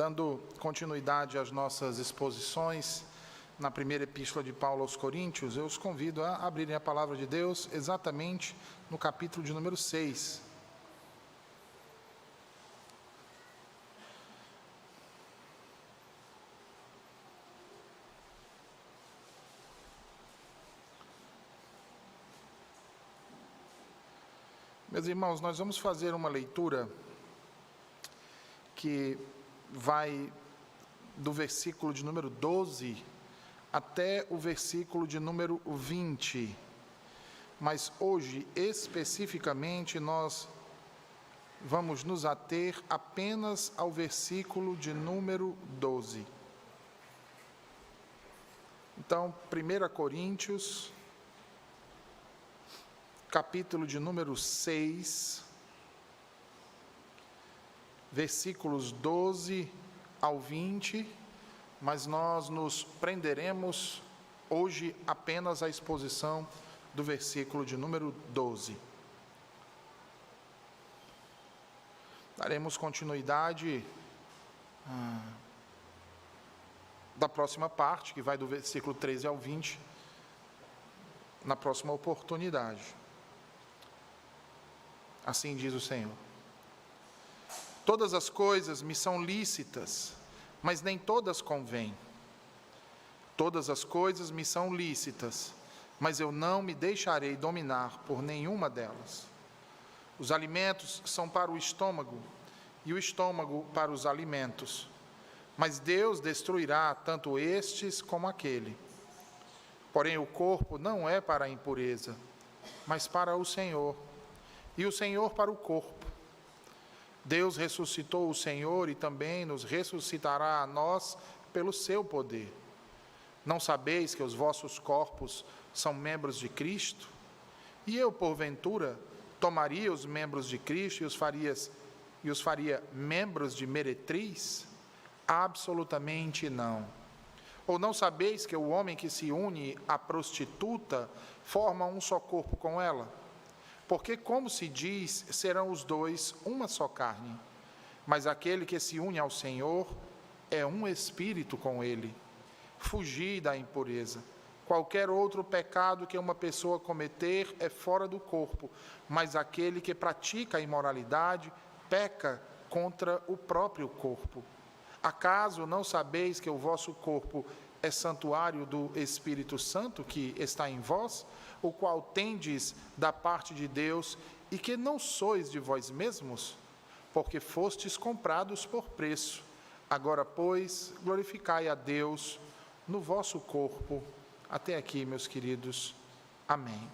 Dando continuidade às nossas exposições na primeira epístola de Paulo aos Coríntios, eu os convido a abrirem a palavra de Deus exatamente no capítulo de número 6. Meus irmãos, nós vamos fazer uma leitura que vai do versículo de número 12 até o versículo de número 20. Mas hoje, especificamente, nós vamos nos ater apenas ao versículo de número 12. Então, 1 Coríntios, capítulo de número 6, versículos 12 ao 20, mas nós nos prenderemos hoje apenas à exposição do versículo de número 12. Daremos continuidade da próxima parte, que vai do versículo 13 ao 20, na próxima oportunidade. Assim diz o Senhor. Todas as coisas me são lícitas, mas nem todas convêm. Todas as coisas me são lícitas, mas eu não me deixarei dominar por nenhuma delas. Os alimentos são para o estômago, e o estômago para os alimentos. Mas Deus destruirá tanto estes como aquele. Porém, o corpo não é para a impureza, mas para o Senhor, e o Senhor para o corpo. Deus ressuscitou o Senhor e também nos ressuscitará a nós pelo seu poder. Não sabeis que os vossos corpos são membros de Cristo? E eu, porventura, tomaria os membros de Cristo e os faria membros de meretriz? Absolutamente não. Ou não sabeis que o homem que se une à prostituta forma um só corpo com ela? Porque, como se diz, serão os dois uma só carne. Mas aquele que se une ao Senhor é um espírito com ele. Fugi da impureza. Qualquer outro pecado que uma pessoa cometer é fora do corpo, mas aquele que pratica a imoralidade peca contra o próprio corpo. Acaso não sabeis que o vosso corpo é santuário do Espírito Santo que está em vós, o qual tendes da parte de Deus, e que não sois de vós mesmos? Porque fostes comprados por preço. Agora, pois, glorificai a Deus no vosso corpo. Até aqui, meus queridos. Amém.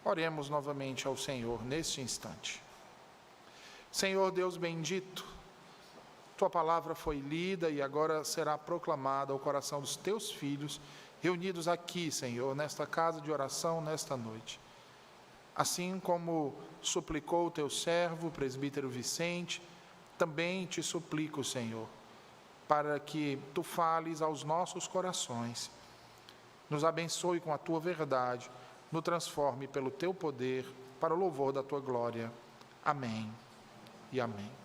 Oremos novamente ao Senhor neste instante. Senhor Deus bendito, Tua palavra foi lida e agora será proclamada ao coração dos Teus filhos, reunidos aqui, Senhor, nesta casa de oração, nesta noite. Assim como suplicou o Teu servo, o presbítero Vicente, também te suplico, Senhor, para que Tu fales aos nossos corações, nos abençoe com a Tua verdade, nos transforme pelo Teu poder, para o louvor da Tua glória. Amém e amém.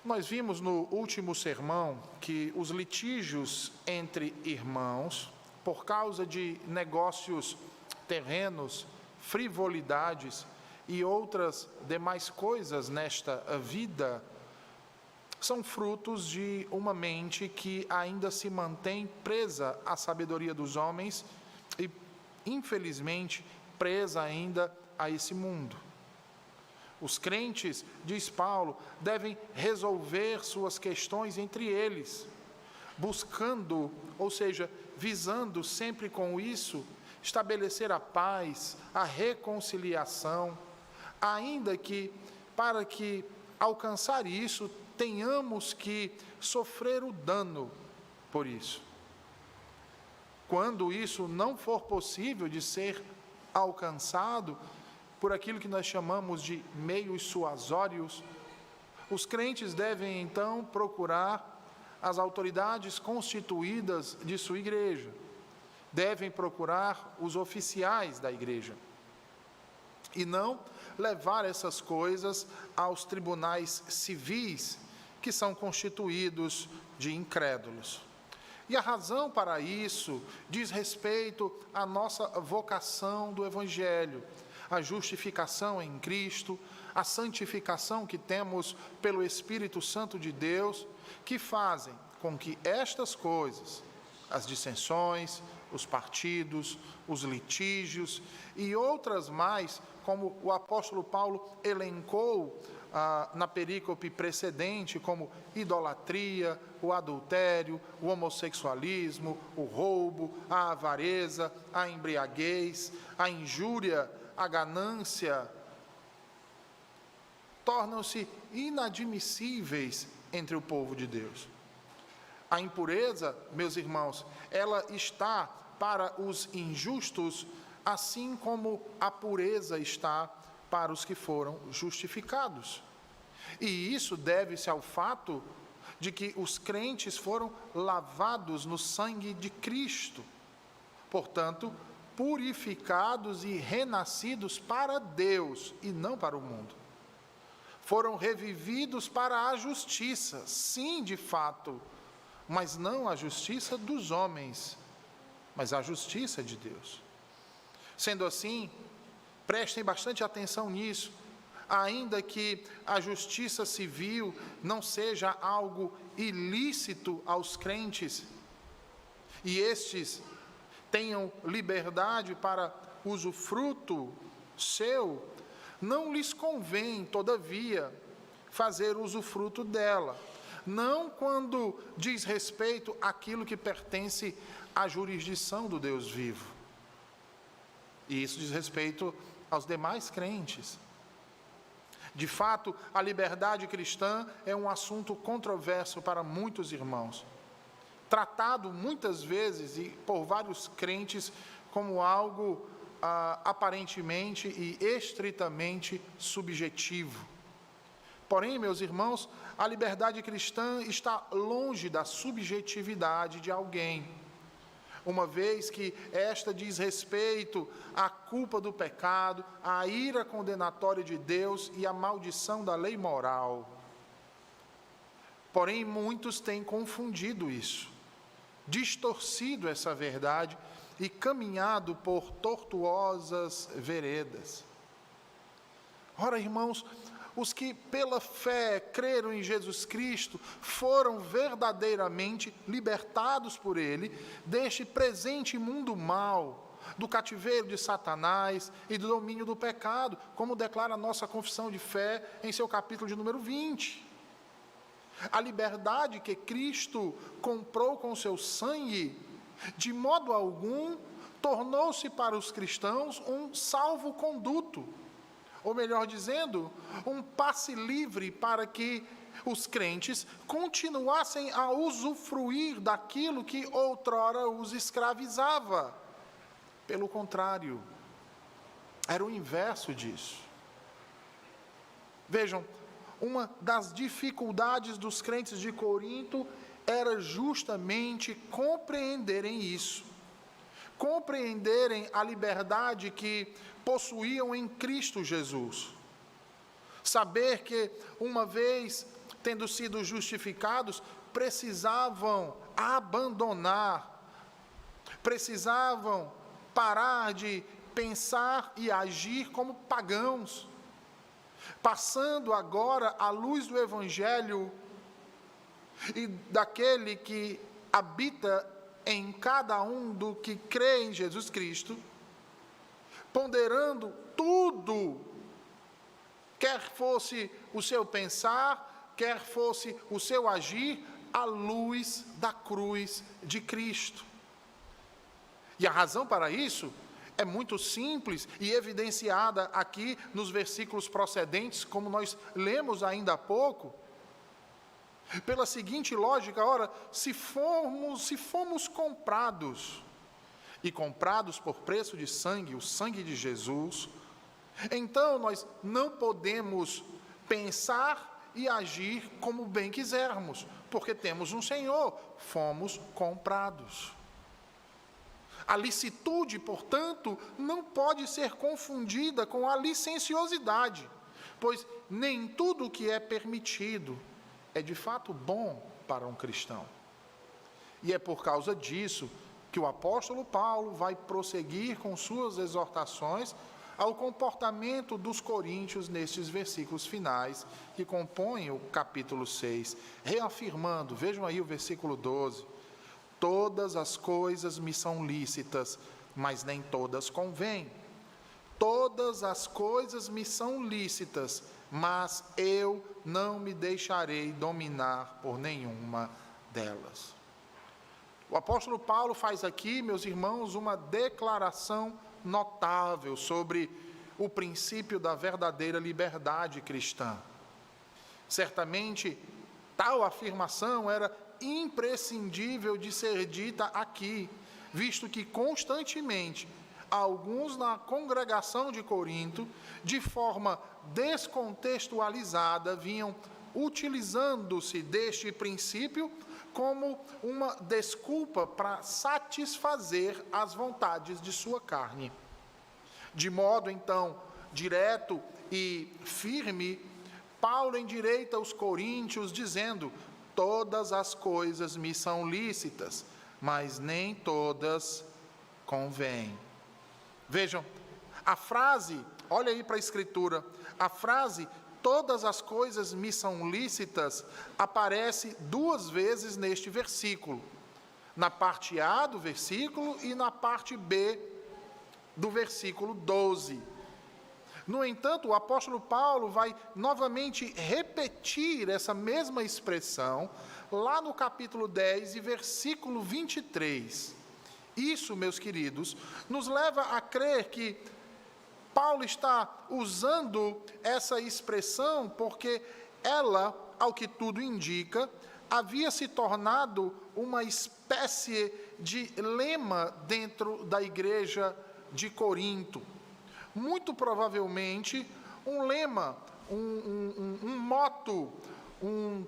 Nós vimos no último sermão que os litígios entre irmãos, por causa de negócios terrenos, frivolidades e outras demais coisas nesta vida, são frutos de uma mente que ainda se mantém presa à sabedoria dos homens e, infelizmente, presa ainda a esse mundo. Os crentes, diz Paulo, devem resolver suas questões entre eles, buscando, ou seja, visando sempre com isso, estabelecer a paz, a reconciliação, ainda que, para que alcançar isso, tenhamos que sofrer o dano por isso. Quando isso não for possível de ser alcançado, por aquilo que nós chamamos de meios suasórios, os crentes devem então procurar as autoridades constituídas de sua igreja, devem procurar os oficiais da igreja, e não levar essas coisas aos tribunais civis, que são constituídos de incrédulos. E a razão para isso diz respeito à nossa vocação do Evangelho, a justificação em Cristo, a santificação que temos pelo Espírito Santo de Deus, que fazem com que estas coisas, as dissensões, os partidos, os litígios e outras mais, como o apóstolo Paulo elencou na perícope precedente, como idolatria, o adultério, o homossexualismo, o roubo, a avareza, a embriaguez, a injúria, a ganância, tornam-se inadmissíveis entre o povo de Deus. A impureza, meus irmãos, ela está para os injustos, assim como a pureza está para os que foram justificados. E isso deve-se ao fato de que os crentes foram lavados no sangue de Cristo, portanto, purificados e renascidos para Deus e não para o mundo. Foram revividos para a justiça, sim, de fato, mas não a justiça dos homens, mas a justiça de Deus. Sendo assim, prestem bastante atenção nisso, ainda que a justiça civil não seja algo ilícito aos crentes, e estes tenham liberdade para usufruto seu, não lhes convém, todavia, fazer usufruto dela, não quando diz respeito àquilo que pertence à jurisdição do Deus vivo. E isso diz respeito aos demais crentes. De fato, a liberdade cristã é um assunto controverso para muitos irmãos, tratado muitas vezes e por vários crentes como algo aparentemente e estritamente subjetivo. Porém, meus irmãos, a liberdade cristã está longe da subjetividade de alguém, uma vez que esta diz respeito à culpa do pecado, à ira condenatória de Deus e à maldição da lei moral. Porém, muitos têm confundido isso, distorcido essa verdade e caminhado por tortuosas veredas. Ora, irmãos, os que pela fé creram em Jesus Cristo foram verdadeiramente libertados por Ele deste presente mundo mau, do cativeiro de Satanás e do domínio do pecado, como declara a nossa confissão de fé em seu capítulo de número 20. A liberdade que Cristo comprou com seu sangue, de modo algum, tornou-se para os cristãos um salvo-conduto, ou melhor dizendo, um passe livre para que os crentes continuassem a usufruir daquilo que outrora os escravizava. Pelo contrário, era o inverso disso. Vejam, uma das dificuldades dos crentes de Corinto era justamente compreenderem isso, compreenderem a liberdade que possuíam em Cristo Jesus. Saber que, uma vez tendo sido justificados, precisavam abandonar, precisavam parar de pensar e agir como pagãos, passando agora à luz do Evangelho e daquele que habita em cada um do que crê em Jesus Cristo, ponderando tudo, quer fosse o seu pensar, quer fosse o seu agir, à luz da cruz de Cristo. E a razão para isso é muito simples e evidenciada aqui nos versículos procedentes, como nós lemos ainda há pouco, pela seguinte lógica: ora, se fomos comprados, e comprados por preço de sangue, o sangue de Jesus, então nós não podemos pensar e agir como bem quisermos, porque temos um Senhor, fomos comprados. A licitude, portanto, não pode ser confundida com a licenciosidade, pois nem tudo que é permitido é de fato bom para um cristão. E é por causa disso que o apóstolo Paulo vai prosseguir com suas exortações ao comportamento dos coríntios nestes versículos finais que compõem o capítulo 6, reafirmando, vejam aí o versículo 12, todas as coisas me são lícitas, mas nem todas convêm. Todas as coisas me são lícitas, mas eu não me deixarei dominar por nenhuma delas. O apóstolo Paulo faz aqui, meus irmãos, uma declaração notável sobre o princípio da verdadeira liberdade cristã. Certamente, tal afirmação era imprescindível de ser dita aqui, visto que constantemente alguns na congregação de Corinto, de forma descontextualizada, vinham utilizando-se deste princípio como uma desculpa para satisfazer as vontades de sua carne. De modo, então, direto e firme, Paulo endireita os coríntios, dizendo: todas as coisas me são lícitas, mas nem todas convêm. Vejam, a frase, olha aí para a Escritura, a frase todas as coisas me são lícitas aparece duas vezes neste versículo, na parte A do versículo e na parte B do versículo 12. No entanto, o apóstolo Paulo vai novamente repetir essa mesma expressão lá no capítulo 10 e versículo 23. Isso, meus queridos, nos leva a crer que Paulo está usando essa expressão porque ela, ao que tudo indica, havia se tornado uma espécie de lema dentro da igreja de Corinto. Muito provavelmente um lema, um moto,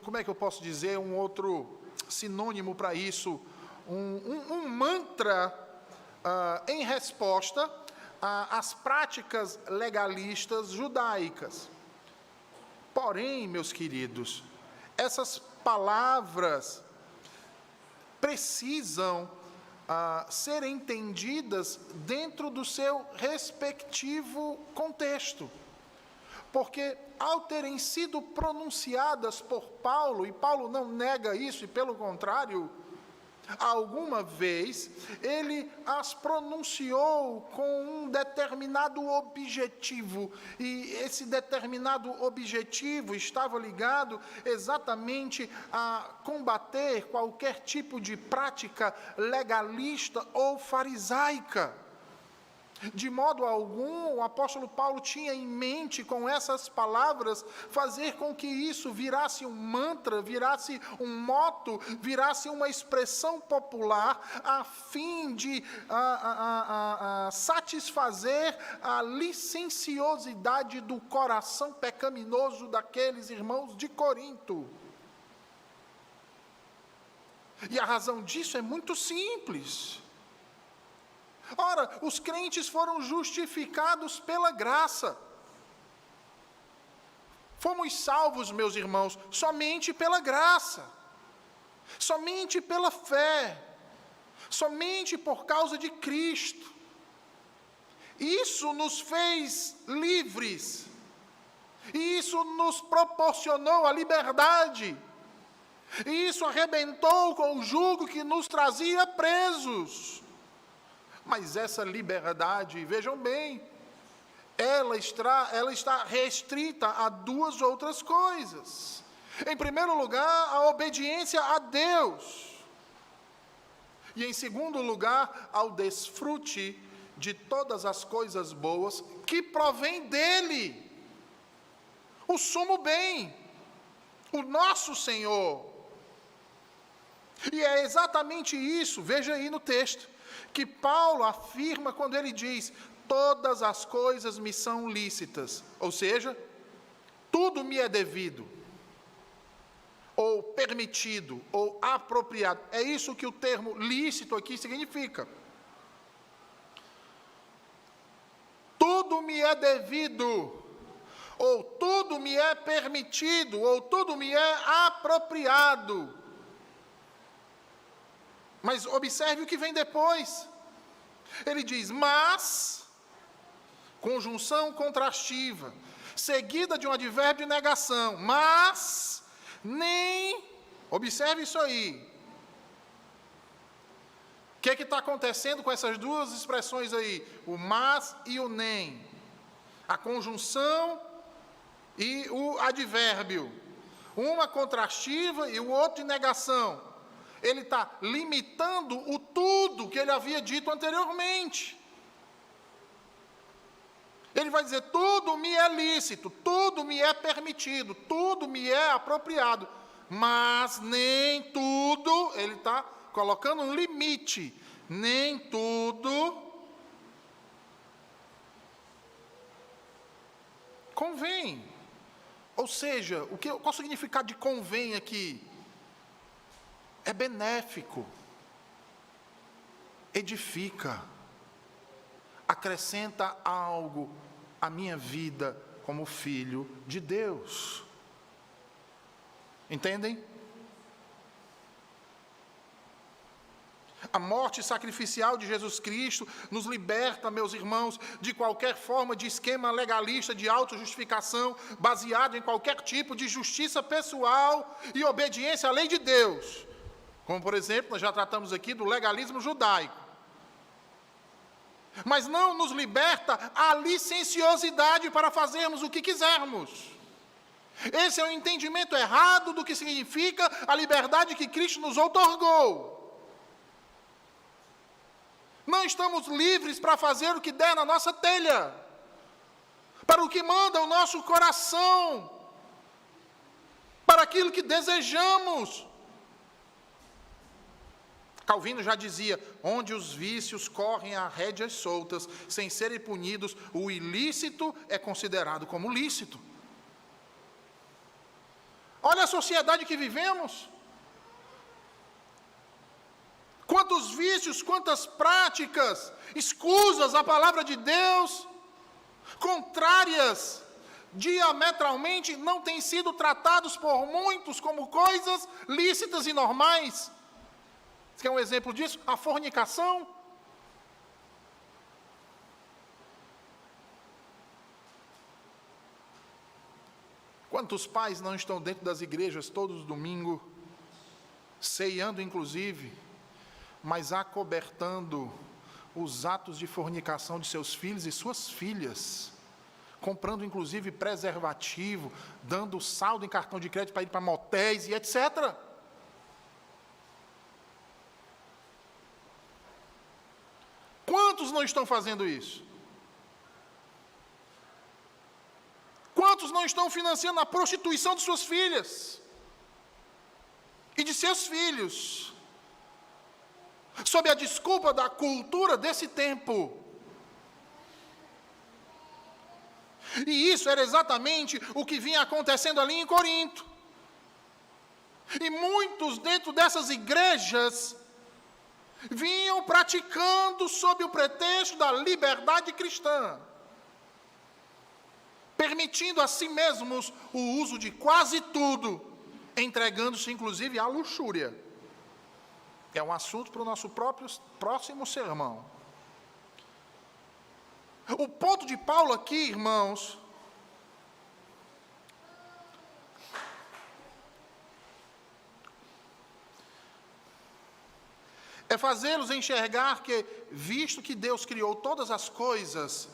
como é que eu posso dizer, um outro sinônimo para isso, um mantra em resposta às práticas legalistas judaicas. Porém, meus queridos, essas palavras precisam ser entendidas dentro do seu respectivo contexto. Porque, ao terem sido pronunciadas por Paulo, e Paulo não nega isso, e pelo contrário, alguma vez, ele as pronunciou com um determinado objetivo, e esse determinado objetivo estava ligado exatamente a combater qualquer tipo de prática legalista ou farisaica. De modo algum, o apóstolo Paulo tinha em mente, com essas palavras, fazer com que isso virasse um mantra, virasse um moto, virasse uma expressão popular, a fim de satisfazer a licenciosidade do coração pecaminoso daqueles irmãos de Corinto. E a razão disso é muito simples. Ora, os crentes foram justificados pela graça. Fomos salvos, meus irmãos, somente pela graça, somente pela fé, somente por causa de Cristo. Isso nos fez livres, e isso nos proporcionou a liberdade, e isso arrebentou com o jugo que nos trazia presos. Mas essa liberdade, vejam bem, ela está restrita a duas outras coisas. Em primeiro lugar, a obediência a Deus. E em segundo lugar, ao desfrute de todas as coisas boas que provém dEle. O sumo bem, o nosso Senhor. E é exatamente isso, veja aí no texto, que Paulo afirma quando ele diz: todas as coisas me são lícitas, ou seja, tudo me é devido, ou permitido, ou apropriado. É isso que o termo lícito aqui significa. Tudo me é devido, ou tudo me é permitido, ou tudo me é apropriado. Mas observe o que vem depois. Ele diz, mas, conjunção contrastiva, seguida de um advérbio de negação, mas, nem, observe isso aí. O que está acontecendo com essas duas expressões aí? O mas e o nem. A conjunção e o advérbio. Uma contrastiva e o outro de negação. Ele está limitando o tudo que ele havia dito anteriormente. Ele vai dizer, tudo me é lícito, tudo me é permitido, tudo me é apropriado, mas nem tudo, ele está colocando um limite, nem tudo convém. Ou seja, qual o significado de convém aqui? É benéfico, edifica, acrescenta algo à minha vida como filho de Deus. Entendem? A morte sacrificial de Jesus Cristo nos liberta, meus irmãos, de qualquer forma de esquema legalista de autojustificação, baseado em qualquer tipo de justiça pessoal e obediência à lei de Deus. Como, por exemplo, nós já tratamos aqui do legalismo judaico. Mas não nos liberta a licenciosidade para fazermos o que quisermos. Esse é o entendimento errado do que significa a liberdade que Cristo nos outorgou. Não estamos livres para fazer o que der na nossa telha, para o que manda o nosso coração, para aquilo que desejamos. Calvino já dizia, onde os vícios correm a rédeas soltas, sem serem punidos, o ilícito é considerado como lícito. Olha a sociedade que vivemos. Quantos vícios, quantas práticas, escusas à palavra de Deus, contrárias, diametralmente, não têm sido tratados por muitos como coisas lícitas e normais. Você quer um exemplo disso? A fornicação. Quantos pais não estão dentro das igrejas todos os domingos, ceiando inclusive, mas acobertando os atos de fornicação de seus filhos e suas filhas, comprando inclusive preservativo, dando saldo em cartão de crédito para ir para motéis e etc. Quantos não estão fazendo isso? Quantos não estão financiando a prostituição de suas filhas e de seus filhos, sob a desculpa da cultura desse tempo? E isso era exatamente o que vinha acontecendo ali em Corinto. E muitos dentro dessas igrejas vinham praticando sob o pretexto da liberdade cristã, permitindo a si mesmos o uso de quase tudo, entregando-se inclusive à luxúria. É um assunto para o nosso próximo sermão. O ponto de Paulo aqui, irmãos, é fazê-los enxergar que, visto que Deus criou todas as coisas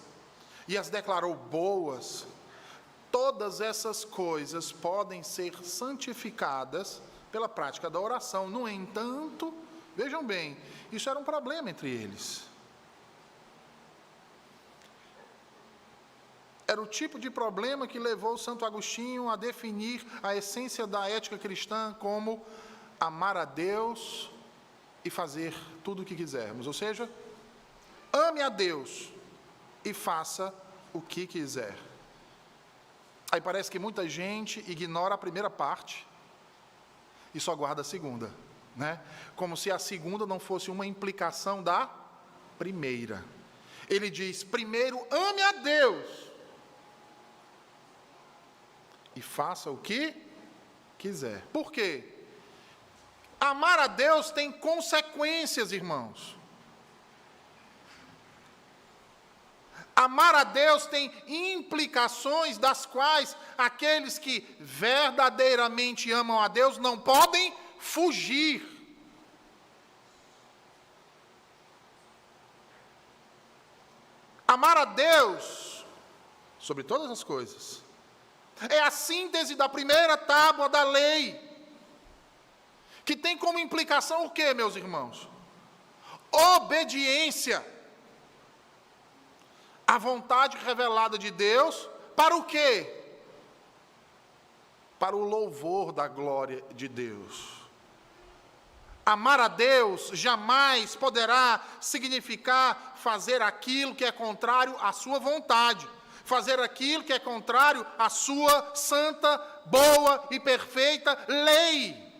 e as declarou boas, todas essas coisas podem ser santificadas pela prática da oração. No entanto, vejam bem, isso era um problema entre eles. Era o tipo de problema que levou Santo Agostinho a definir a essência da ética cristã como amar a Deus e fazer tudo o que quisermos. Ou seja, ame a Deus e faça o que quiser. Aí parece que muita gente ignora a primeira parte e só guarda a segunda, né? Como se a segunda não fosse uma implicação da primeira. Ele diz, primeiro ame a Deus. e faça o que quiser. Por quê? Amar a Deus tem consequências, irmãos. Amar a Deus tem implicações das quais aqueles que verdadeiramente amam a Deus não podem fugir. Amar a Deus sobre todas as coisas é a síntese da primeira tábua da lei, que tem como implicação o quê, meus irmãos? Obediência à vontade revelada de Deus, para o quê? Para o louvor da glória de Deus. Amar a Deus jamais poderá significar fazer aquilo que é contrário à sua vontade, fazer aquilo que é contrário à sua santa, boa e perfeita lei.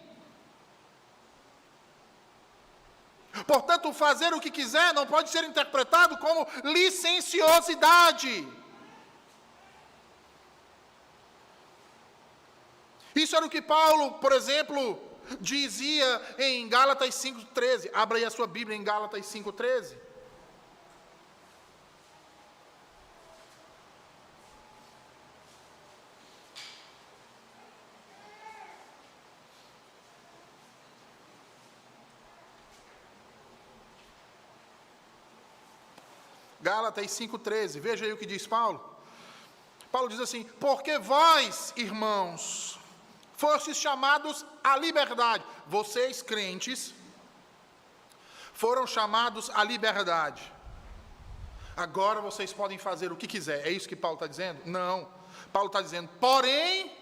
Portanto, fazer o que quiser não pode ser interpretado como licenciosidade. Isso era o que Paulo, por exemplo, dizia em Gálatas 5,13. Abra aí a sua Bíblia em Gálatas 5,13. Gálatas 5,13, veja aí o que diz Paulo. Paulo diz assim: porque vós, irmãos, fostes chamados à liberdade. Vocês, crentes, foram chamados à liberdade. Agora vocês podem fazer o que quiser. É isso que Paulo está dizendo? Não. Paulo está dizendo, porém,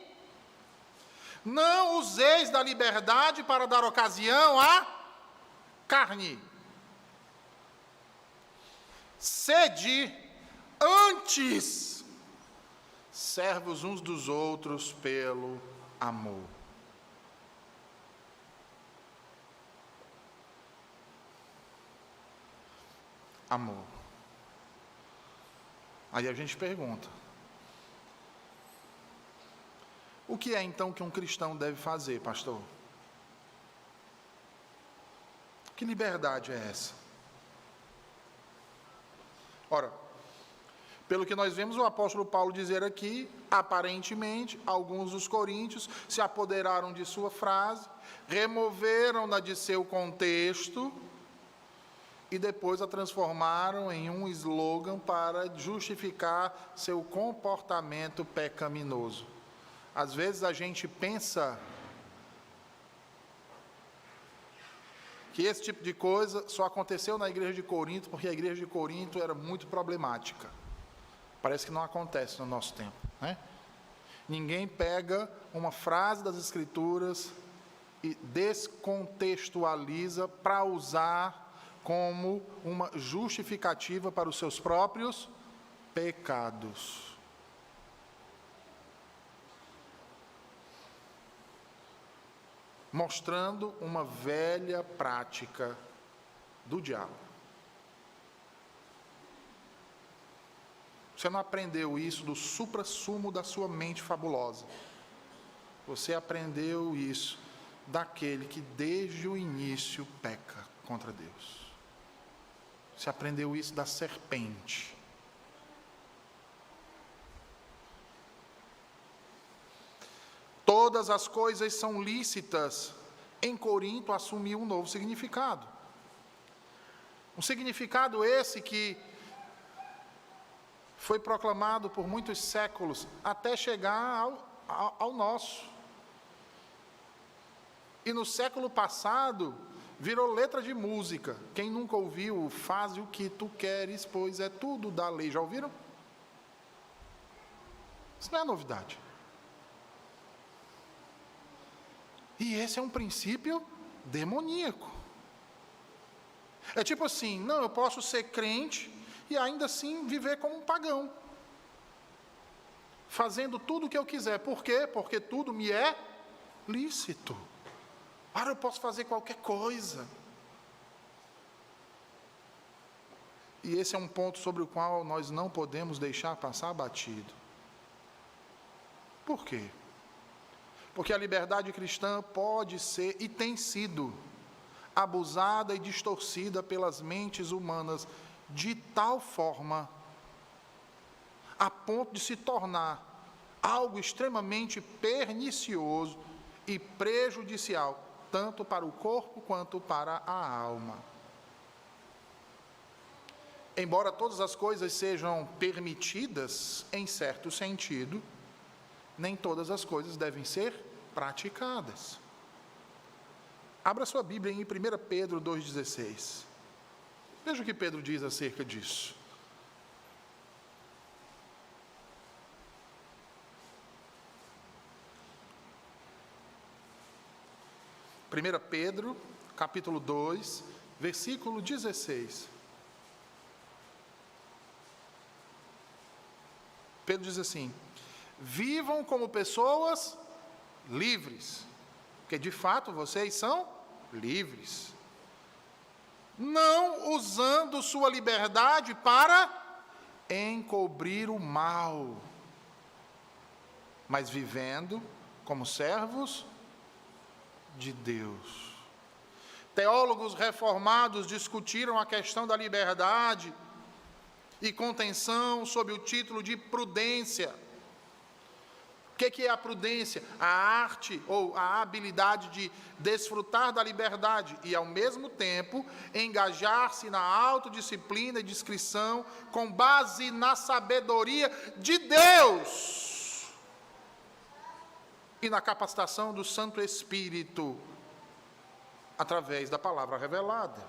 não useis da liberdade para dar ocasião à carne. Sede antes servos uns dos outros pelo amor. Amor. Aí a gente pergunta: o que é então que um cristão deve fazer, pastor? Que liberdade é essa? Ora, pelo que nós vemos o apóstolo Paulo dizer aqui, aparentemente, alguns dos coríntios se apoderaram de sua frase, removeram-na de seu contexto e depois a transformaram em um slogan para justificar seu comportamento pecaminoso. Às vezes a gente pensa que esse tipo de coisa só aconteceu na igreja de Corinto, porque a igreja de Corinto era muito problemática. Parece que não acontece no nosso tempo, né? Ninguém pega uma frase das Escrituras e descontextualiza para usar como uma justificativa para os seus próprios pecados. Mostrando uma velha prática do diabo. Você não aprendeu isso do suprassumo da sua mente fabulosa. Você aprendeu isso daquele que desde o início peca contra Deus. Você aprendeu isso da serpente. Todas as coisas são lícitas. Em Corinto assumiu um novo significado. Um significado esse que foi proclamado por muitos séculos, até chegar ao nosso. E no século passado, virou letra de música. Quem nunca ouviu, faz o que tu queres, pois é tudo da lei. Já ouviram? Isso não é novidade. E esse é um princípio demoníaco. É tipo assim, não, eu posso ser crente e ainda assim viver como um pagão. Fazendo tudo o que eu quiser. Por quê? Porque tudo me é lícito. Agora eu posso fazer qualquer coisa. E esse é um ponto sobre o qual nós não podemos deixar passar batido. Por quê? Porque a liberdade cristã pode ser e tem sido abusada e distorcida pelas mentes humanas de tal forma a ponto de se tornar algo extremamente pernicioso e prejudicial, tanto para o corpo quanto para a alma. Embora todas as coisas sejam permitidas, em certo sentido, nem todas as coisas devem ser praticadas. Abra sua Bíblia em 1 Pedro 2,16. Veja o que Pedro diz acerca disso. Primeira Pedro, capítulo 2, versículo 16. Pedro diz assim: vivam como pessoas livres, porque de fato vocês são livres, não usando sua liberdade para encobrir o mal, mas vivendo como servos de Deus. Teólogos reformados discutiram a questão da liberdade e contenção sob o título de prudência. O que é a prudência? A arte ou a habilidade de desfrutar da liberdade e, ao mesmo tempo, engajar-se na autodisciplina e discrição com base na sabedoria de Deus e na capacitação do Santo Espírito através da palavra revelada.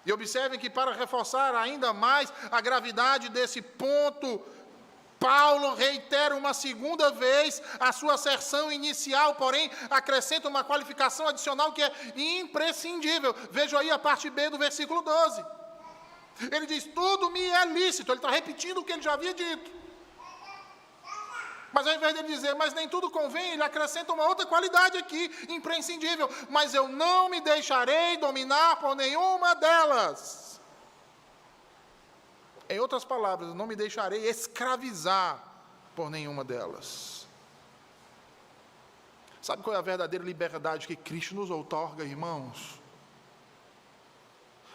E observem que, para reforçar ainda mais a gravidade desse ponto, Paulo reitera uma segunda vez a sua asserção inicial, porém acrescenta uma qualificação adicional que é imprescindível. Veja aí a parte B do versículo 12. Ele diz: tudo me é lícito. Ele está repetindo o que ele já havia dito. Mas ao invés de ele dizer, mas nem tudo convém, ele acrescenta uma outra qualidade aqui, imprescindível: mas eu não me deixarei dominar por nenhuma delas. Em outras palavras, eu não me deixarei escravizar por nenhuma delas. Sabe qual é a verdadeira liberdade que Cristo nos outorga, irmãos?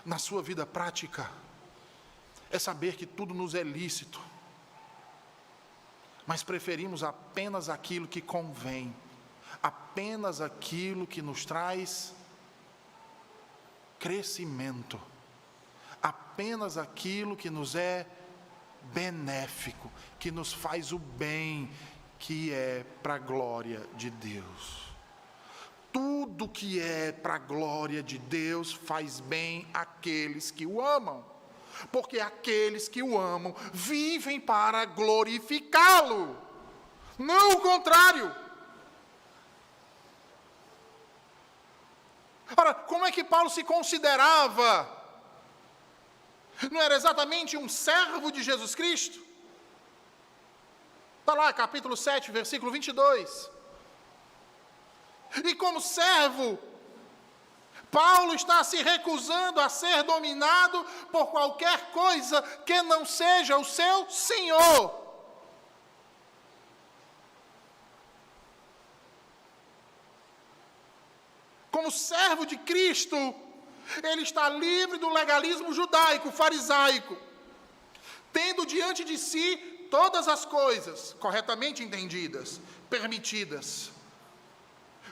Na sua vida prática, é saber que tudo nos é lícito, mas preferimos apenas aquilo que convém, apenas aquilo que nos traz crescimento, apenas aquilo que nos é benéfico, que nos faz o bem, que é para a glória de Deus. Tudo que é para a glória de Deus faz bem àqueles que o amam, porque aqueles que o amam vivem para glorificá-lo, não o contrário. Ora, como é que Paulo se considerava? Não era exatamente um servo de Jesus Cristo? Está lá, capítulo 7, versículo 22. E como servo, Paulo está se recusando a ser dominado por qualquer coisa que não seja o seu Senhor. Como servo de Cristo, ele está livre do legalismo judaico, farisaico, tendo diante de si todas as coisas corretamente entendidas, permitidas.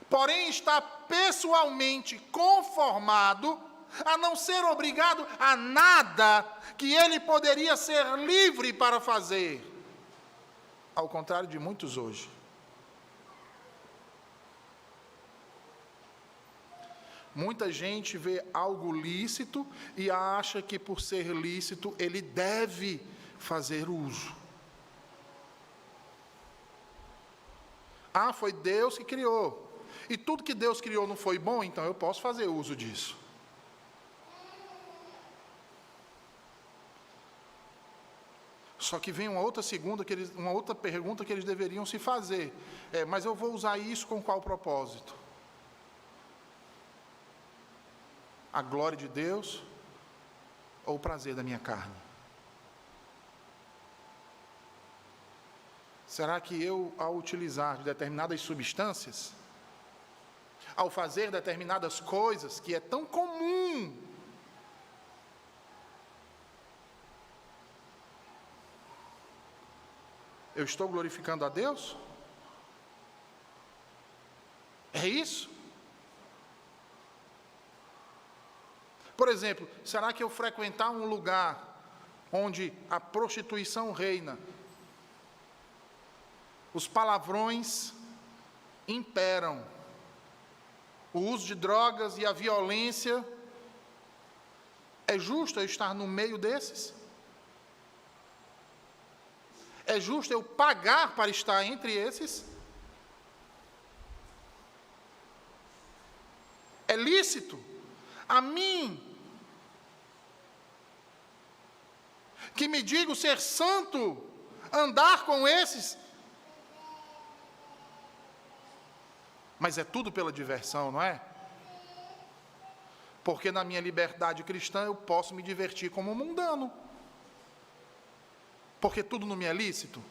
Porém, está pessoalmente conformado a não ser obrigado a nada que ele poderia ser livre para fazer, ao contrário de muitos hoje. Muita gente vê algo lícito e acha que, por ser lícito, ele deve fazer uso. Ah, foi Deus que criou. E tudo que Deus criou não foi bom, então eu posso fazer uso disso. Só que vem uma outra pergunta que eles deveriam se fazer. Mas eu vou usar isso com qual propósito? A glória de Deus ou o prazer da minha carne? Será que eu, ao utilizar determinadas substâncias, ao fazer determinadas coisas que é tão comum, eu estou glorificando a Deus? É isso? Por exemplo, será que eu frequentar um lugar onde a prostituição reina, os palavrões imperam, o uso de drogas e a violência, é justo eu estar no meio desses? É justo eu pagar para estar entre esses? É lícito a mim, que me digo ser santo, andar com esses? Mas é tudo pela diversão, não é? Porque na minha liberdade cristã eu posso me divertir como um mundano. Porque tudo não me é lícito.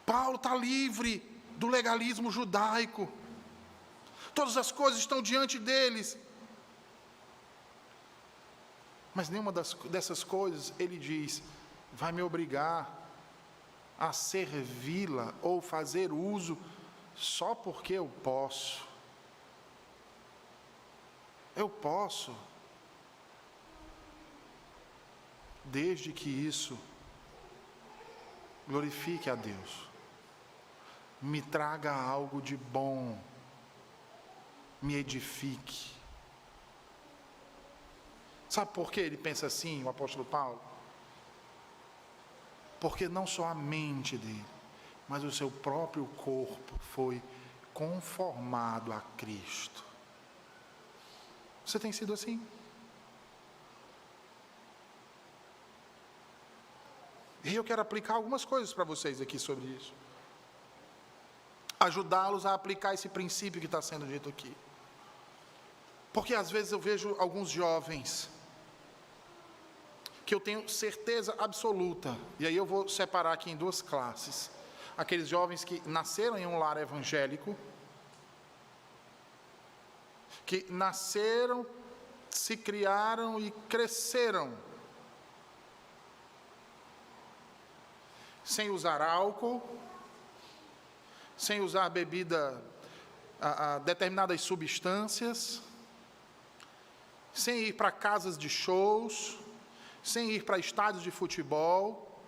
Paulo está livre do legalismo judaico. Todas as coisas estão diante deles. Mas nenhuma dessas coisas, ele diz, vai me obrigar a servi-la ou fazer uso só porque eu posso. Eu posso. Desde que isso glorifique a Deus. Me traga algo de bom. Me edifique. Sabe por que ele pensa assim, o apóstolo Paulo? Porque não só a mente dele, mas o seu próprio corpo foi conformado a Cristo. Você tem sido assim? E eu quero aplicar algumas coisas para vocês aqui sobre isso. Ajudá-los a aplicar esse princípio que está sendo dito aqui. Porque às vezes eu vejo alguns jovens que eu tenho certeza absoluta, e aí eu vou separar aqui em duas classes. Aqueles jovens que nasceram em um lar evangélico, que nasceram, se criaram e cresceram sem usar álcool, sem usar bebida, determinadas substâncias, sem ir para casas de shows, sem ir para estádios de futebol,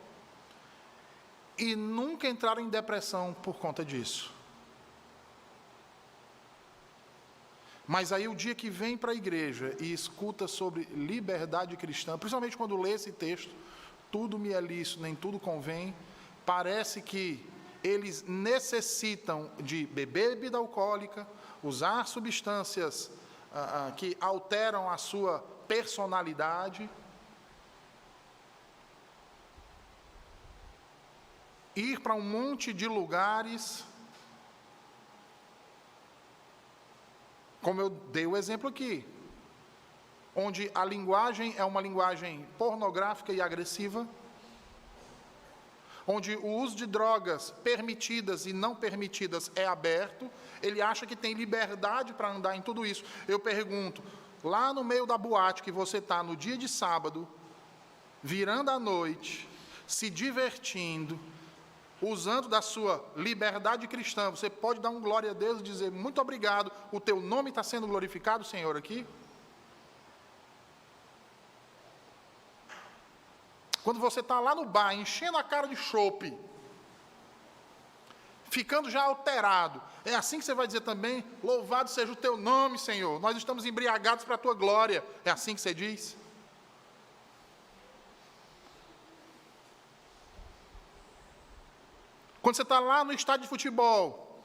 e nunca entraram em depressão por conta disso. Mas aí o dia que vem para a igreja e escuta sobre liberdade cristã, principalmente quando lê esse texto, tudo me é lícito, nem tudo convém, parece que eles necessitam de beber bebida alcoólica, usar substâncias que alteram a sua personalidade, ir para um monte de lugares, como eu dei o exemplo aqui, onde a linguagem é uma linguagem pornográfica e agressiva, onde o uso de drogas permitidas e não permitidas é aberto, ele acha que tem liberdade para andar em tudo isso. Eu pergunto, lá no meio da boate que você está, no dia de sábado, virando a noite, se divertindo, usando da sua liberdade cristã, você pode dar um glória a Deus e dizer, muito obrigado, o teu nome está sendo glorificado, Senhor, aqui? Quando você está lá no bar, enchendo a cara de chope, ficando já alterado, é assim que você vai dizer também, louvado seja o teu nome, Senhor, nós estamos embriagados para a tua glória, é assim que você diz? Quando você está lá no estádio de futebol,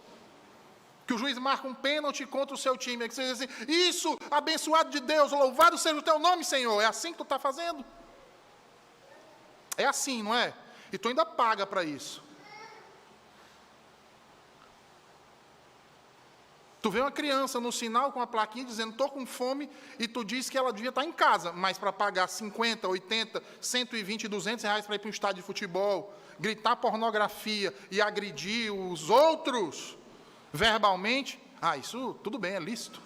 que o juiz marca um pênalti contra o seu time, é que você diz assim, isso, abençoado de Deus, louvado seja o teu nome, Senhor, é assim que tu está fazendo? É assim, não é? E tu ainda paga para isso. Tu vê uma criança no sinal com a plaquinha dizendo, estou com fome, e tu diz que ela devia estar em casa, mas para pagar 50, 80, 120, 200 reais para ir para um estádio de futebol, gritar pornografia e agredir os outros verbalmente, isso tudo bem, é lícito.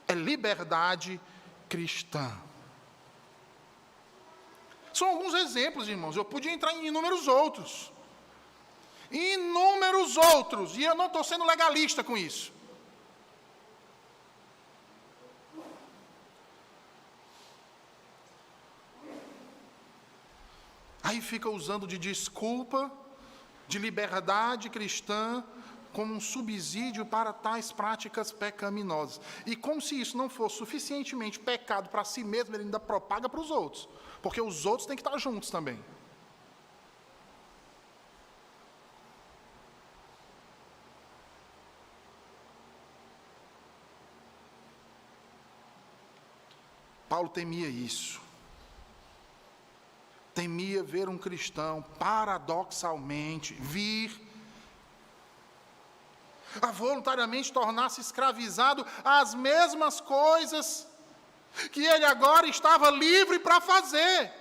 É liberdade cristã. São alguns exemplos, irmãos, eu podia entrar em inúmeros outros. Inúmeros outros, e eu não estou sendo legalista com isso. Aí fica usando de desculpa, de liberdade cristã, como um subsídio para tais práticas pecaminosas. E como se isso não fosse suficientemente pecado para si mesmo, ele ainda propaga para os outros, porque os outros têm que estar juntos também. Paulo temia isso. Temia ver um cristão, paradoxalmente, vir a voluntariamente tornar-se escravizado às mesmas coisas que ele agora estava livre para fazer.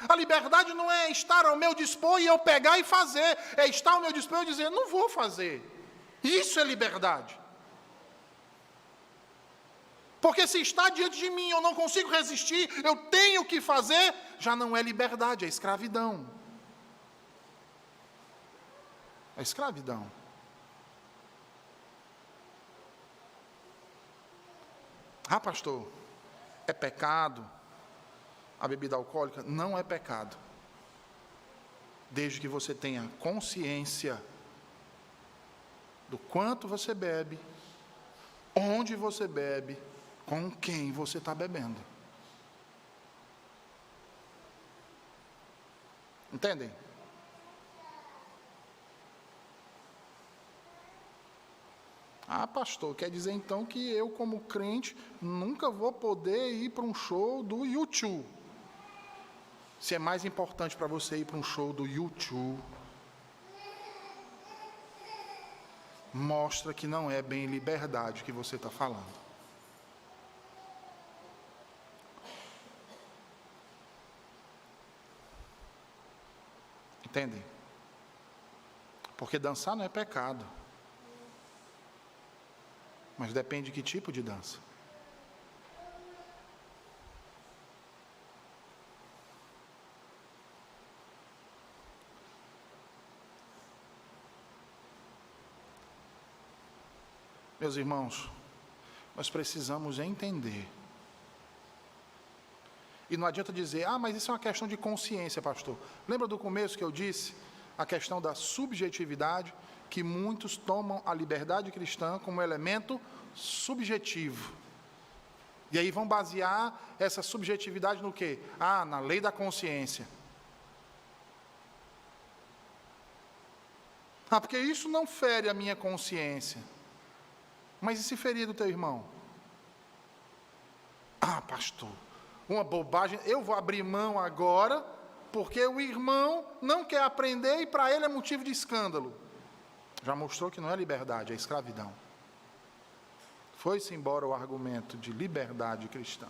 A liberdade não é estar ao meu dispor e eu pegar e fazer, é estar ao meu dispor e dizer, não vou fazer. Isso é liberdade. Porque se está diante de mim, eu não consigo resistir, eu tenho que fazer, já não é liberdade, é escravidão. É escravidão. Pastor, é pecado a bebida alcoólica? Não é pecado. Desde que você tenha consciência do quanto você bebe, onde você bebe, com quem você está bebendo. Entendem? Pastor, quer dizer então que eu, como crente, nunca vou poder ir para um show do U2. Se é mais importante para você ir para um show do U2, mostra que não é bem liberdade que você está falando. Entendem? Porque dançar não é pecado. Mas depende de que tipo de dança. Meus irmãos, nós precisamos entender. E não adianta dizer, mas isso é uma questão de consciência, pastor. Lembra do começo que eu disse? A questão da subjetividade, que muitos tomam a liberdade cristã como elemento subjetivo. E aí vão basear essa subjetividade no quê? Na lei da consciência. Porque isso não fere a minha consciência. Mas e se ferir do teu irmão? Pastor, uma bobagem, eu vou abrir mão agora, porque o irmão não quer aprender e para ele é motivo de escândalo. Já mostrou que não é liberdade, é escravidão. Foi-se embora o argumento de liberdade cristã.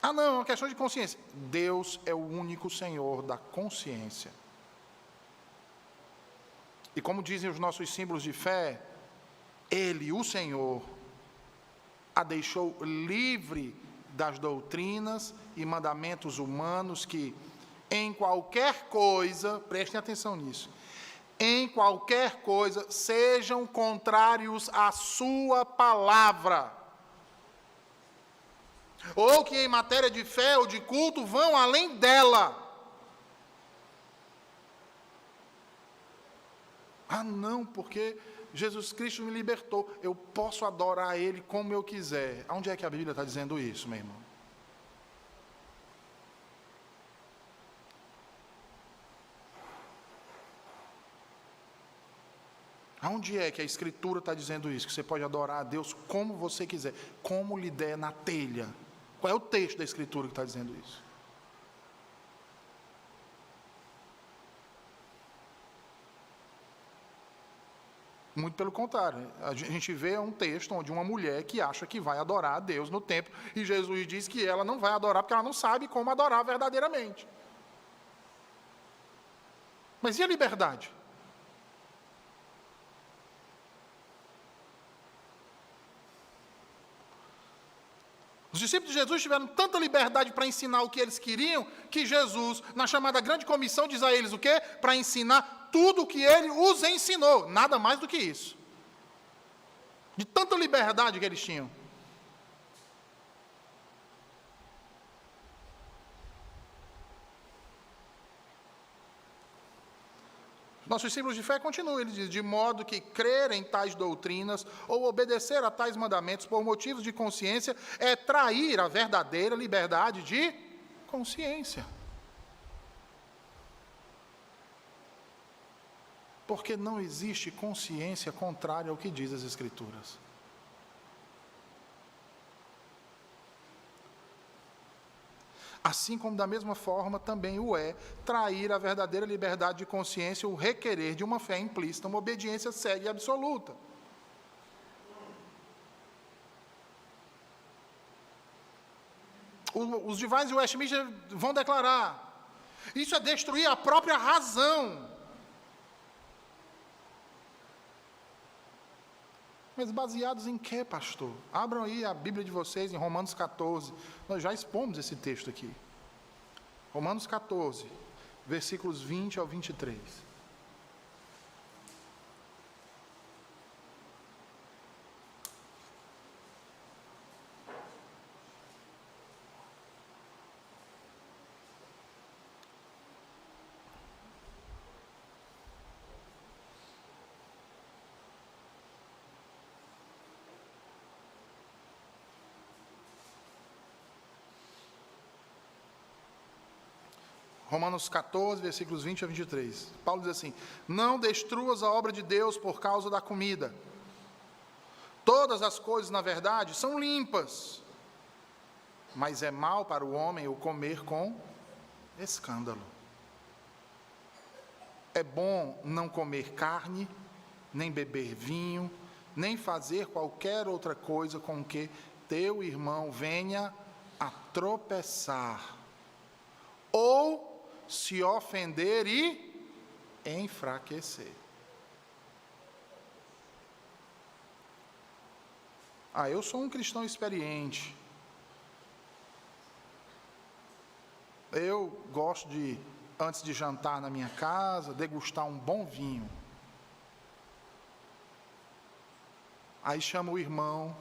Não, é uma questão de consciência. Deus é o único Senhor da consciência. E como dizem os nossos símbolos de fé, Ele, o Senhor, a deixou livre das doutrinas e mandamentos humanos que, em qualquer coisa, prestem atenção nisso, em qualquer coisa, sejam contrários à sua palavra. Ou que em matéria de fé ou de culto vão além dela. Não, porque Jesus Cristo me libertou, eu posso adorar Ele como eu quiser. Onde é que a Bíblia está dizendo isso, meu irmão? Aonde é que a Escritura está dizendo isso? Que você pode adorar a Deus como você quiser, como lhe der na telha, Qual é o texto da Escritura que está dizendo isso? Muito pelo contrário, a gente vê um texto onde uma mulher que acha que vai adorar a Deus no templo, e Jesus diz que ela não vai adorar porque ela não sabe como adorar verdadeiramente. Mas e a liberdade? Os discípulos de Jesus tiveram tanta liberdade para ensinar o que eles queriam, que Jesus, na chamada grande comissão, diz a eles o quê? Para ensinar tudo o que ele os ensinou, nada mais do que isso. De tanta liberdade que eles tinham. Nossos símbolos de fé continuam, ele diz, de modo que crer em tais doutrinas ou obedecer a tais mandamentos por motivos de consciência é trair a verdadeira liberdade de consciência. Porque não existe consciência contrária ao que diz as Escrituras. Assim como da mesma forma também o é trair a verdadeira liberdade de consciência, o requerer de uma fé implícita, uma obediência cega e absoluta. Os Divines de Westminster vão declarar, isso é destruir a própria razão. Mas baseados em quê, pastor? Abram aí a Bíblia de vocês em Romanos 14. Nós já expomos esse texto aqui. Romanos 14, versículos 20 ao 23. Romanos 14, versículos 20 a 23. Paulo diz assim: não destruas a obra de Deus por causa da comida. Todas as coisas, na verdade, são limpas, mas é mal para o homem o comer com escândalo. É bom não comer carne, nem beber vinho, nem fazer qualquer outra coisa com que teu irmão venha a tropeçar, ou se ofender e enfraquecer. Eu sou um cristão experiente. Eu gosto de, antes de jantar na minha casa, degustar um bom vinho. Aí chama o irmão,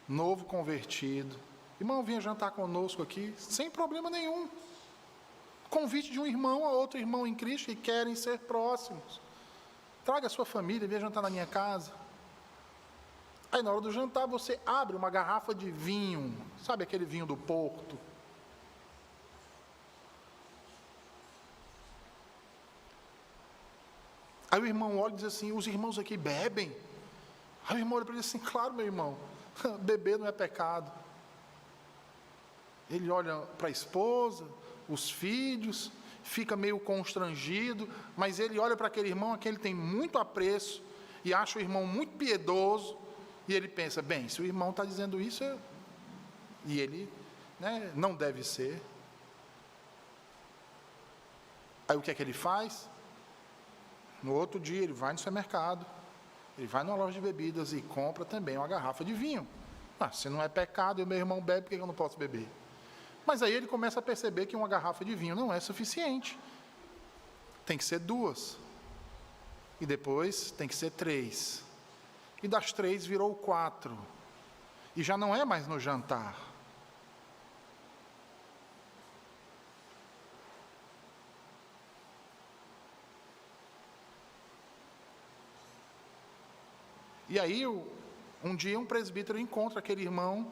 novo convertido. Irmão, venha jantar conosco aqui, sem problema nenhum. Convite de um irmão a outro irmão em Cristo que querem ser próximos. Traga a sua família, venha jantar na minha casa. Aí na hora do jantar você abre uma garrafa de vinho, sabe aquele vinho do Porto? Aí o irmão olha e diz assim: os irmãos aqui bebem? Aí o irmão olha para ele assim: claro, meu irmão, beber não é pecado. Ele olha para a esposa, os filhos, fica meio constrangido, mas ele olha para aquele irmão a quem ele tem muito apreço, e acha o irmão muito piedoso, e ele pensa: bem, se o irmão está dizendo isso, e ele não deve ser. Aí o que é que ele faz? No outro dia ele vai no supermercado, ele vai numa loja de bebidas e compra também uma garrafa de vinho. Se não é pecado e o meu irmão bebe, por que eu não posso beber? Mas aí ele começa a perceber que uma garrafa de vinho não é suficiente. Tem que ser 2. E depois tem que ser 3. E das 3 virou 4. E já não é mais no jantar. E aí, um dia um presbítero encontra aquele irmão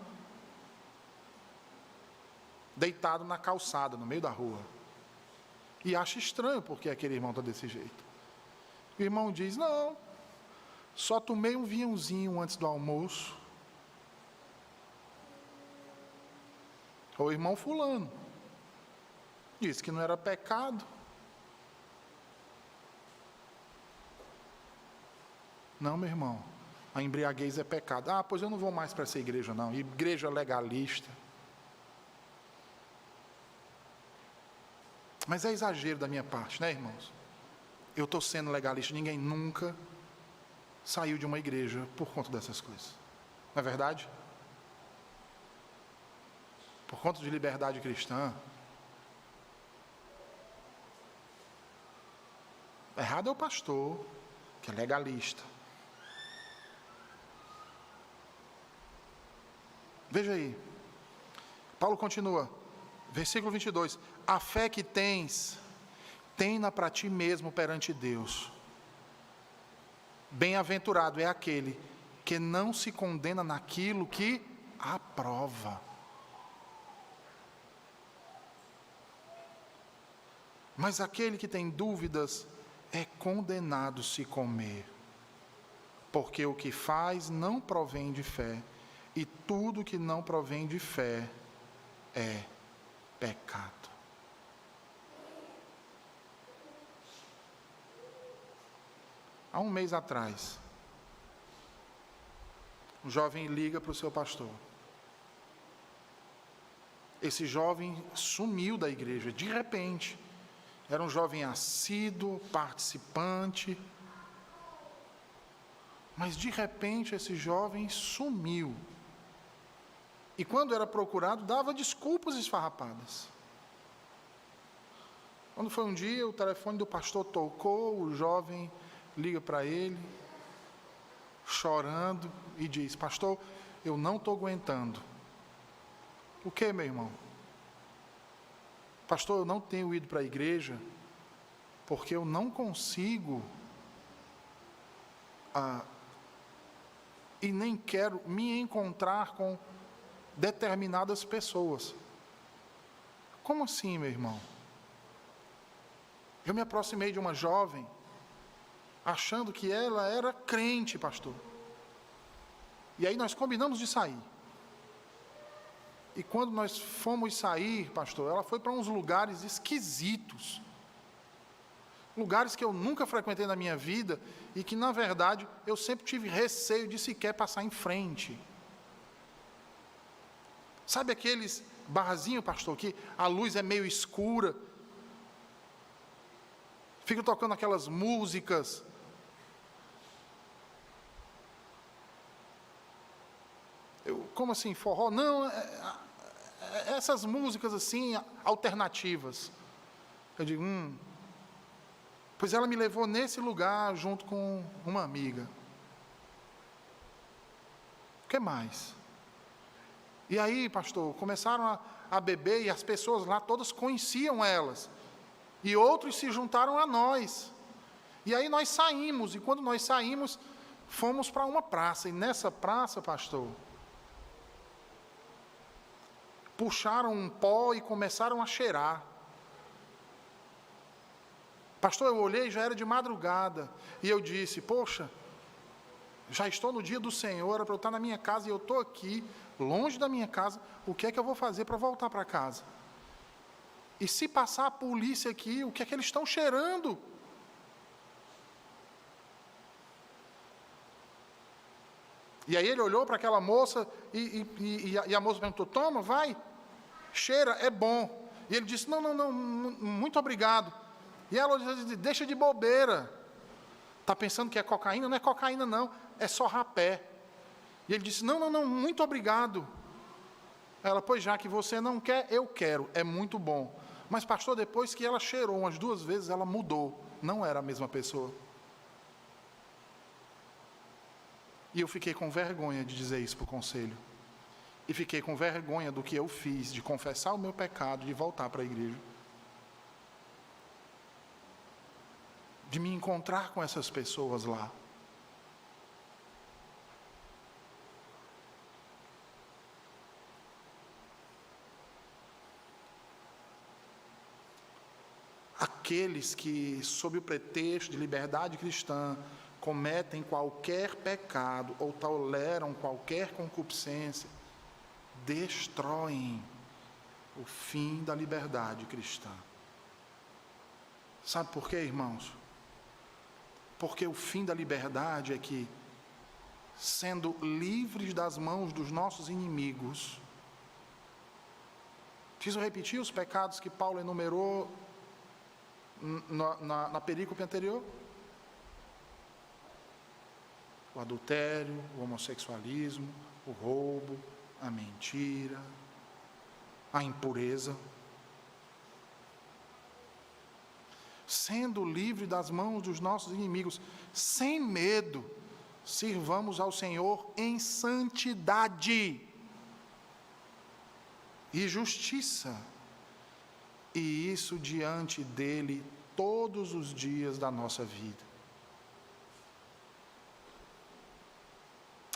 deitado na calçada, no meio da rua. E acha estranho porque aquele irmão está desse jeito. O irmão diz: não, só tomei um vinhozinho antes do almoço. O irmão fulano disse que não era pecado. Não, meu irmão, a embriaguez é pecado. Ah, pois eu não vou mais para essa igreja não, igreja legalista. Mas é exagero da minha parte, né, irmãos? Eu estou sendo legalista, ninguém nunca saiu de uma igreja por conta dessas coisas. Não é verdade? Por conta de liberdade cristã. Errado é o pastor, que é legalista. Veja aí. Paulo continua. Versículo 22. A fé que tens, tem-na para ti mesmo perante Deus. Bem-aventurado é aquele que não se condena naquilo que aprova. Mas aquele que tem dúvidas é condenado se comer, porque o que faz não provém de fé, e tudo que não provém de fé é pecado. Há um mês atrás, um jovem liga para o seu pastor. Esse jovem sumiu da igreja, de repente. Era um jovem assíduo, participante. Mas de repente esse jovem sumiu. E quando era procurado, dava desculpas esfarrapadas. Quando foi um dia, o telefone do pastor tocou, o jovem liga para ele, chorando, e diz: pastor, eu não estou aguentando. O que, meu irmão? Pastor, eu não tenho ido para a igreja, porque eu não consigo, e nem quero me encontrar com determinadas pessoas. Como assim, meu irmão? Eu me aproximei de uma jovem, achando que ela era crente, pastor. E aí nós combinamos de sair. E quando nós fomos sair, pastor, ela foi para uns lugares esquisitos. Lugares que eu nunca frequentei na minha vida e que, na verdade, eu sempre tive receio de sequer passar em frente. Sabe aqueles barzinhos, pastor, que a luz é meio escura? Fica tocando aquelas músicas. Como assim, forró? Não, essas músicas assim, alternativas. Eu digo, pois ela me levou nesse lugar junto com uma amiga. O que mais? E aí, pastor, começaram a beber e as pessoas lá todas conheciam elas. E outros se juntaram a nós. E aí nós saímos, e quando nós saímos, fomos para uma praça. E nessa praça, pastor, puxaram um pó e começaram a cheirar. Pastor, eu olhei, já era de madrugada, e eu disse, poxa, já estou no dia do Senhor, era para eu estar na minha casa, e eu estou aqui, longe da minha casa, o que é que eu vou fazer para voltar para casa? E se passar a polícia aqui, o que é que eles estão cheirando? E aí ele olhou para aquela moça, e a moça perguntou, toma, vai, cheira, é bom. E ele disse, não, muito obrigado. E ela disse, deixa de bobeira. Está pensando que é cocaína? Não é cocaína não, é só rapé. E ele disse, não, muito obrigado. Ela, pois já que você não quer, eu quero, é muito bom. Mas pastor, depois que ela cheirou umas 2 vezes, ela mudou, não era a mesma pessoa. E eu fiquei com vergonha de dizer isso para o conselho. E fiquei com vergonha do que eu fiz, de confessar o meu pecado, de voltar para a igreja. De me encontrar com essas pessoas lá. Aqueles que, sob o pretexto de liberdade cristã, cometem qualquer pecado ou toleram qualquer concupiscência, destroem o fim da liberdade cristã. Sabe por quê, irmãos? Porque o fim da liberdade é que, sendo livres das mãos dos nossos inimigos, preciso repetir os pecados que Paulo enumerou na perícope anterior? O adultério, o homossexualismo, o roubo, a mentira, a impureza. Sendo livre das mãos dos nossos inimigos, sem medo, sirvamos ao Senhor em santidade e justiça, e isso diante dele todos os dias da nossa vida.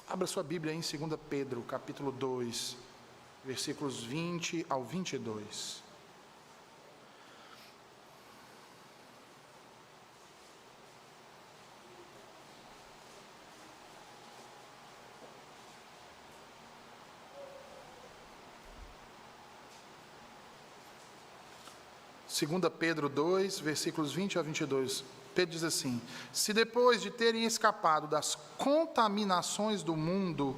Abra sua Bíblia em 2 Pedro, capítulo 2, versículos 20 ao 22. Segunda Pedro 2, versículos 20 a 22. Pedro diz assim: se depois de terem escapado das contaminações do mundo,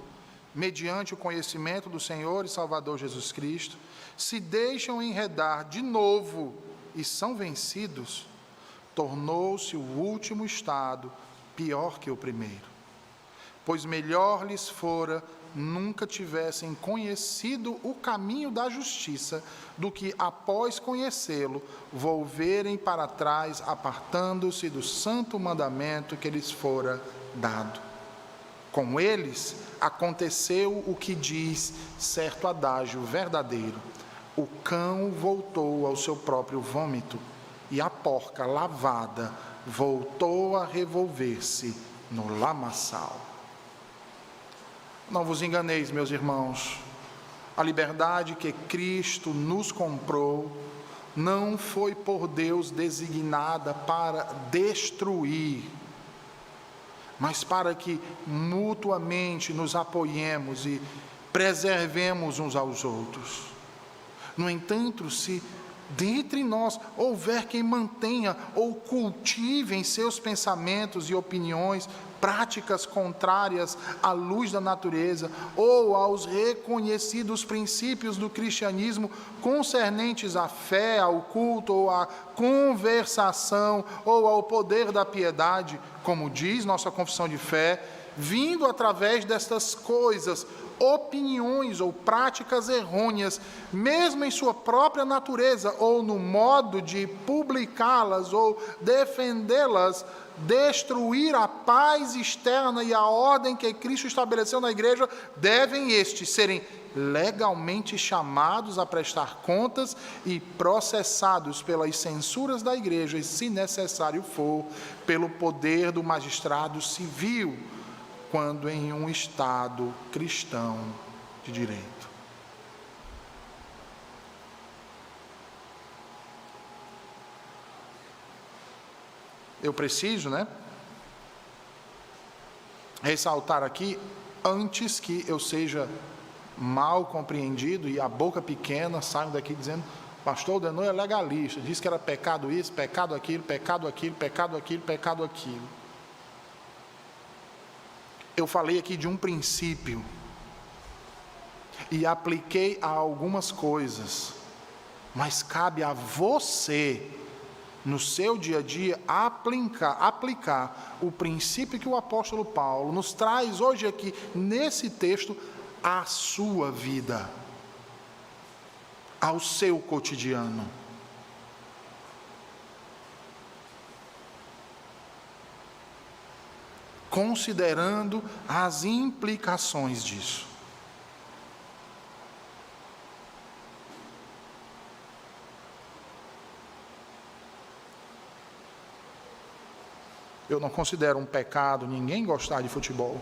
mediante o conhecimento do Senhor e Salvador Jesus Cristo, se deixam enredar de novo e são vencidos, tornou-se o último estado pior que o primeiro. Pois melhor lhes fora nunca tivessem conhecido o caminho da justiça, do que, após conhecê-lo, volverem para trás, apartando-se do santo mandamento que lhes fora dado. Com eles aconteceu o que diz certo adágio verdadeiro: o cão voltou ao seu próprio vômito, e a porca lavada voltou a revolver-se no lamaçal. Não vos enganeis, meus irmãos, a liberdade que Cristo nos comprou não foi por Deus designada para destruir, mas para que mutuamente nos apoiemos e preservemos uns aos outros. No entanto, se dentre nós houver quem mantenha ou cultive em seus pensamentos e opiniões práticas contrárias à luz da natureza ou aos reconhecidos princípios do cristianismo concernentes à fé, ao culto ou à conversação ou ao poder da piedade, como diz nossa confissão de fé, vindo através destas coisas, opiniões ou práticas errôneas, mesmo em sua própria natureza ou no modo de publicá-las ou defendê-las, destruir a paz externa e a ordem que Cristo estabeleceu na igreja, devem estes serem legalmente chamados a prestar contas e processados pelas censuras da igreja e, se necessário for, pelo poder do magistrado civil, quando em um Estado cristão de direito. Eu preciso, ressaltar aqui, antes que eu seja mal compreendido e a boca pequena saia daqui dizendo: pastor Denoi é legalista, disse que era pecado isso, pecado aquilo, pecado aquilo, pecado aquilo, pecado aquilo. Eu falei aqui de um princípio e apliquei a algumas coisas, mas cabe a você, no seu dia a dia, aplicar o princípio que o apóstolo Paulo nos traz hoje aqui, nesse texto, à sua vida, ao seu cotidiano. Considerando as implicações disso. Eu não considero um pecado ninguém gostar de futebol.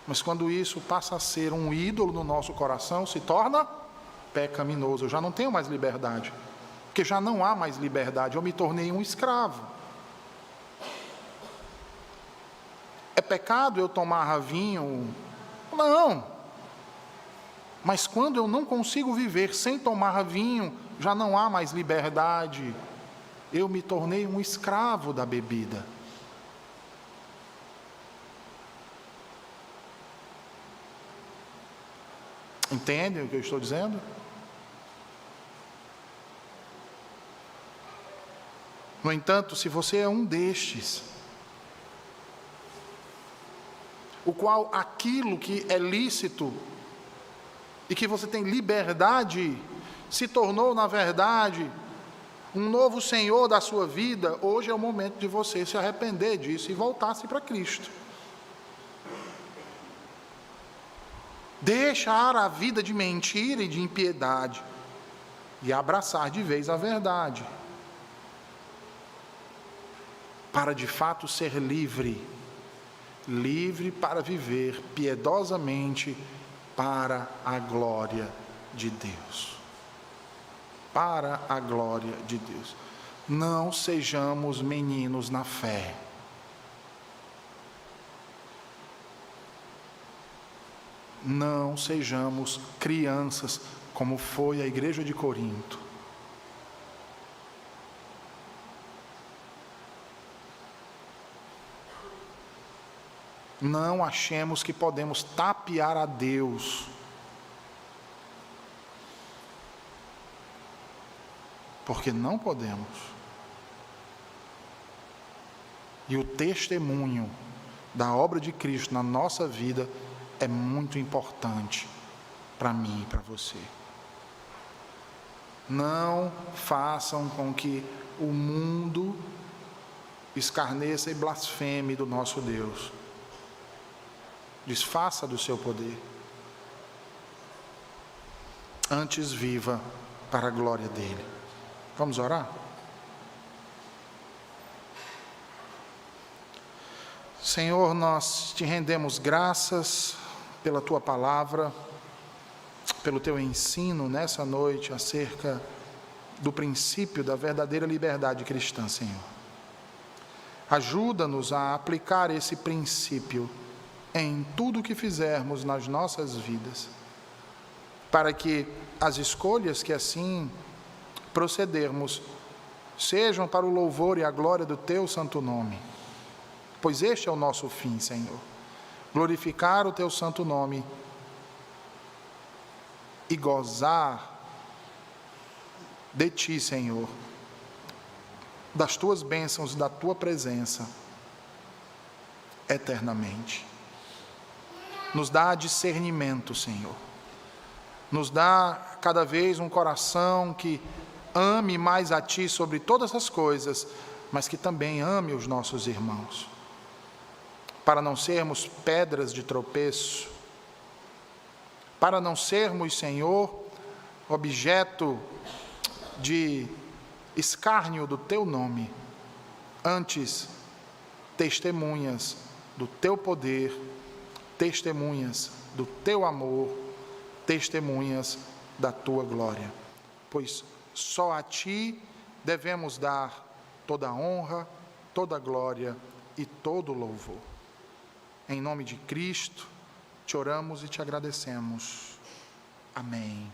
Mas quando isso passa a ser um ídolo no nosso coração, se torna pecaminoso. Eu já não tenho mais liberdade. Porque já não há mais liberdade. Eu me tornei um escravo. É pecado eu tomar vinho? Não. Mas quando eu não consigo viver sem tomar vinho, já não há mais liberdade. Eu me tornei um escravo da bebida. Entendem o que eu estou dizendo? No entanto, se você é um destes, o qual aquilo que é lícito e que você tem liberdade se tornou, na verdade, um novo Senhor da sua vida, hoje é o momento de você se arrepender disso e voltar-se para Cristo. Deixar a vida de mentira e de impiedade e abraçar de vez a verdade, para de fato ser livre para viver piedosamente para a glória de Deus. Para a glória de Deus. Não sejamos meninos na fé. Não sejamos crianças, como foi a igreja de Corinto. Não achemos que podemos tapear a Deus. Porque não podemos. E o testemunho da obra de Cristo na nossa vida é muito importante para mim e para você. Não façam com que o mundo escarneça e blasfeme do nosso Deus. Desfaça do seu poder. Antes viva para a glória dele. Vamos orar? Senhor, nós te rendemos graças pela tua palavra, pelo teu ensino nessa noite acerca do princípio da verdadeira liberdade cristã, Senhor. Ajuda-nos a aplicar esse princípio em tudo o que fizermos nas nossas vidas, para que as escolhas que assim procedermos sejam para o louvor e a glória do teu santo nome, pois este é o nosso fim, Senhor, glorificar o teu santo nome e gozar de ti, Senhor, das tuas bênçãos e da tua presença eternamente. Nos dá discernimento, Senhor. Nos dá cada vez um coração que ame mais a Ti sobre todas as coisas, mas que também ame os nossos irmãos. Para não sermos pedras de tropeço, para não sermos, Senhor, objeto de escárnio do Teu nome, antes testemunhas do Teu poder, testemunhas do Teu amor, testemunhas da Tua glória, pois só a Ti devemos dar toda a honra, toda a glória e todo o louvor. Em nome de Cristo, te oramos e te agradecemos. Amém.